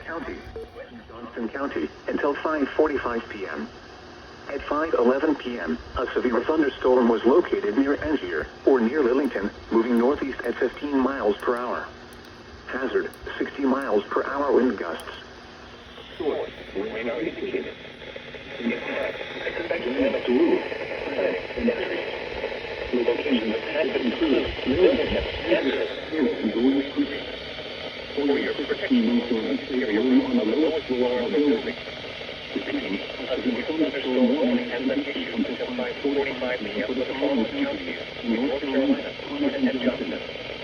County, Johnston County, until 5:45 p.m. At 5:11 p.m., a severe thunderstorm was located near Angier, or near Lillington, moving northeast at 15 miles per hour. Hazard, 60 miles per hour wind gusts. Source, remain unindicated. In the past, expected damage to roof, and trees. Locations had been improved, Lillington, Angier, and going creepy. For your protection, stay on the lowest floor of the building. Repeating, a severe thunderstorm warning has been issued until 5:45 p.m. for the following counties in North Carolina and Johnson.